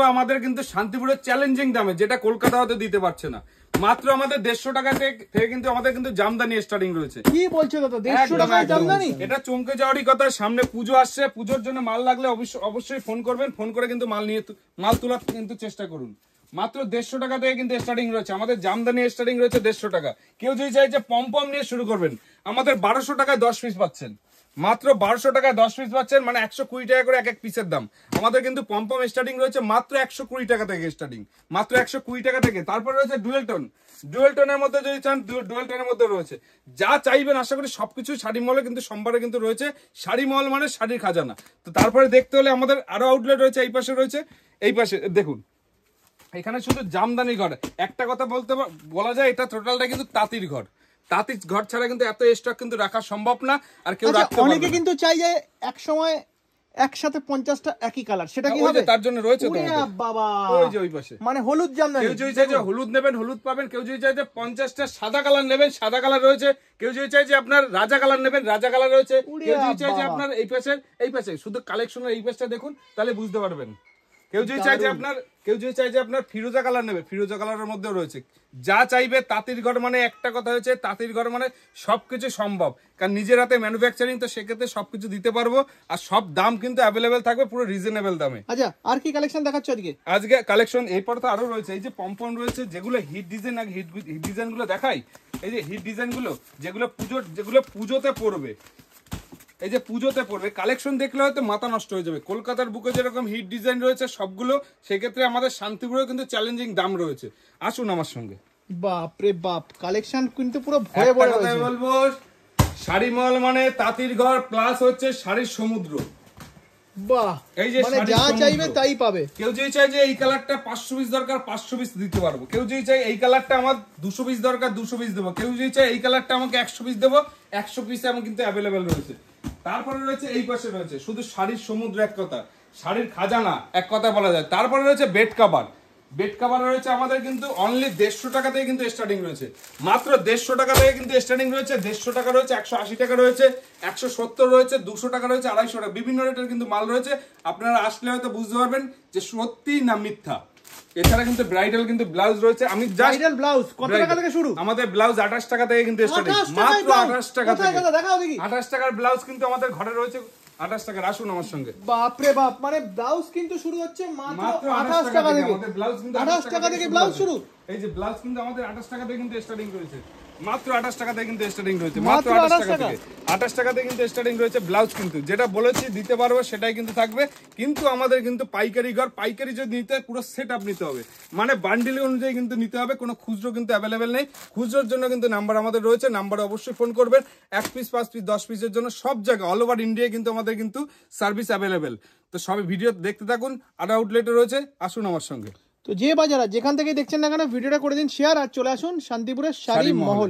আমাদের কিন্তু শান্তিপুরের চ্যালেঞ্জিং দামে, যেটা কলকাতা হতে দিতে পারছে না, মাত্র আমাদের 150 টাকা থেকে কিন্তু আমাদের কিন্তু জামদানি স্টার্টিং রয়েছে। কি বলছো দাদা, 150 টাকায় জামদানি? এটা চমকে যাওয়ারই কথা। সামনে পুজো আসছে, পুজোর জন্য মাল লাগলে অবশ্যই ফোন করবেন, ফোন করে কিন্তু মাল তোলার কিন্তু চেষ্টা করুন। মাত্র 150 টাকা থেকে কিন্তু স্টার্টিং রয়েছে আমাদের জামদানি স্টার্টিং রয়েছে 150 টাকা। কেউ যদি চাই যে পম নিয়ে শুরু করবেন, আমাদের 1200 টাকায় 10 পিস পাচ্ছেন, মাত্র 1200 টাকায় 10 পিস পাচ্ছেন, মানে 120 টাকা করে এক এক পিসের দাম। আমাদের কিন্তু পম স্টার্টিং রয়েছে মাত্র 120 টাকা থেকে স্টার্টিং, মাত্র 120 টাকা থেকে। তারপরে রয়েছে ডুয়েল টোনের মধ্যে যদি চান, ডুয়েল টোনের মধ্যে রয়েছে যা চাইবেন। আশা করি সবকিছু শাড়ি মলে কিন্তু সোমবারে কিন্তু রয়েছে। শাড়ি মল মানে শাড়ির খাজানা। তো তারপরে দেখতে হলে আমাদের আরো আউটলেট রয়েছে, এই পাশে রয়েছে, এই পাশে দেখুন, এখানে শুধু জামদানি ঘর। একটা কথা বলা যায়, এটা টোটালটা কিন্তু তাঁতির ঘর। তাঁতির ঘর ছাড়া কিন্তু এত স্টক কিন্তু রাখা সম্ভব না। আর কেউ রাখতে পারবে না। অনেকে কিন্তু চাই যে এক সময় একসাথে 50টা একই কালার, সেটা কি হবে? তার জন্য রয়েছে তো বাবা, ওই যে ওই পাশে, মানে হলুদ জামদানি। কেউ যদি চাই যে হলুদ নেবেন হলুদ পাবেন, কেউ যদি চাই যে 50টা সাদা কালার নেবেন সাদা কালার রয়েছে, কেউ যদি চাই যে আপনার রাজা কালার নেবেন রাজা কালার রয়েছে, কেউ যদি চাই যে আপনার এই পাশে শুধু কালেকশনের এই পাশটা দেখুন তাহলে বুঝতে পারবেন। কেউ যদি চাই যে আপনার ফিরোজা কালার নেবে, ফিরোজা কালারের মধ্যেও রয়েছে। যা চাইবে। তাঁতির ঘর মানে একটা কথা হচ্ছে, তাঁতির ঘর মানে সবকিছু সম্ভব, কারণ নিজের হাতে ম্যানুফ্যাকচারিং, তো সেক্ষেত্রে সবকিছু দিতে পারবো। আর সব দাম কিন্তু অ্যাভেলেবেল থাকবে, পুরো রিজনেবল দামে। আচ্ছা, আর কি কালেকশন দেখাচ্ছ আজকে কালেকশন এরপর তো আরো রয়েছে। এই যে পম্পন রয়েছে, যেগুলো হিট ডিজাইন, হিট ডিজাইন গুলো দেখাই। এই যে হিট ডিজাইন গুলো, যেগুলো পুজোতে পড়বে, এই যে পুজোতে পড়বে, কালেকশন দেখলে হয়তো মাথা নষ্ট হয়ে যাবে। কলকাতার বুকে যেরকম হিট ডিজাইন রয়েছে সবগুলো, সেক্ষেত্রে আমাদের শান্তিপুরেও কিন্তু চ্যালেঞ্জিং দাম রয়েছে। আসুন আমার সঙ্গে। বাপ রে বাপ, কালেকশন কিন্তু পুরো ভরে ভরে রয়েছে। বলবো, শাড়ি মল মানে তাঁতির ঘর প্লাস হচ্ছে শাড়ির সমুদ্র। বাহ, এই যে মানে যা চাইবে তাই পাবে। কেউ যদি চাই যে এই কালারটা 500 পিস দরকার 500 পিস দিতে পারবো, কেউ যদি চাই এই কালারটা আমার 200 পিস দরকার 200 পিস দেবো, কেউ যদি চাই এই কালারটা আমাকে 100 পিস দেবো 100 পিস আমার কিন্তু অ্যাভেলেবেল রয়েছে। তারপরে রয়েছে এই পাশে রয়েছে শুধু শাড়ির সমুদ্র, এক কথা শাড়ির খাজানা, এক কথা বলা যায়। তারপরে রয়েছে বেড কাভার রয়েছে আমাদের কিন্তু অনলি 150 টাকা থেকে কিন্তু স্টার্টিং রয়েছে, মাত্র 150 টাকা থেকে কিন্তু স্টার্টিং রয়েছে। 150 টাকা রয়েছে, 180 টাকা রয়েছে, 170 রয়েছে, 200 টাকা রয়েছে, 250 টাকা, বিভিন্ন রেটের কিন্তু মাল রয়েছে। আপনারা আসলে হয়তো বুঝতে পারবেন যে সত্যি না মিথ্যা। এছাড়া কিন্তু ব্রাইডাল কিন্তু ব্লাউজ রয়েছে। আমি ব্রাইডাল ব্লাউজ কত টাকা থেকে শুরু? আমাদের ব্লাউজ 28 টাকা থেকে কিন্তু স্টার্টিং, মাত্র 28 টাকা থেকে। 28 টাকার ব্লাউজ কিন্তু আমাদের ঘরে রয়েছে 28 টাকার। আসুন আমার সঙ্গে। বাপ রে বাপ, মানে ব্লাউজ কিন্তু শুরু হচ্ছে মাত্র 28 টাকা থেকে। আমাদের ব্লাউজ কিন্তু 28 টাকা থেকে ব্লাউজ শুরু। এই যে ব্লাউজ কিন্তু আমাদের 28 টাকা থেকে কিন্তু স্টার্টিং রয়েছে, মাত্র 28 টাকা থেকে কিন্তু স্টার্টিং রয়েছে, মাত্র 28 টাকা থেকে। 28 টাকা থেকে কিন্তু স্টার্টিং রয়েছে ব্লাউজ। কিন্তু যেটা বলেছি দিতে পারবো সেটাই কিন্তু থাকবে। কিন্তু আমাদের কিন্তু পাইকারি ঘর, পাইকারি যদি নিতে পুরো সেটআপ নিতে হবে, মানে বান্ডিল অনুযায়ী কিন্তু নিতে হবে। কোনো খুচরো কিন্তু অ্যাভেলেবেল নেই। খুচরোর জন্য কিন্তু নাম্বার আমাদের রয়েছে, নাম্বারে অবশ্যই ফোন করবেন। 1 পিস 5 পিস 10 পিসের জন্য সব জায়গায় অল ওভার ইন্ডিয়া কিন্তু আমাদের কিন্তু সার্ভিস অ্যাভেলেবেল। তো সবাই ভিডিও দেখতে থাকুন। আর আউটলেটে রয়েছে, আসুন আমার সঙ্গে। তো যে বাজারা যেখান থেকে দেখছেন না কেন, ভিডিওটা করে দিন শেয়ার, আর চলে আসুন শান্তিপুরের শাড়ি মহল।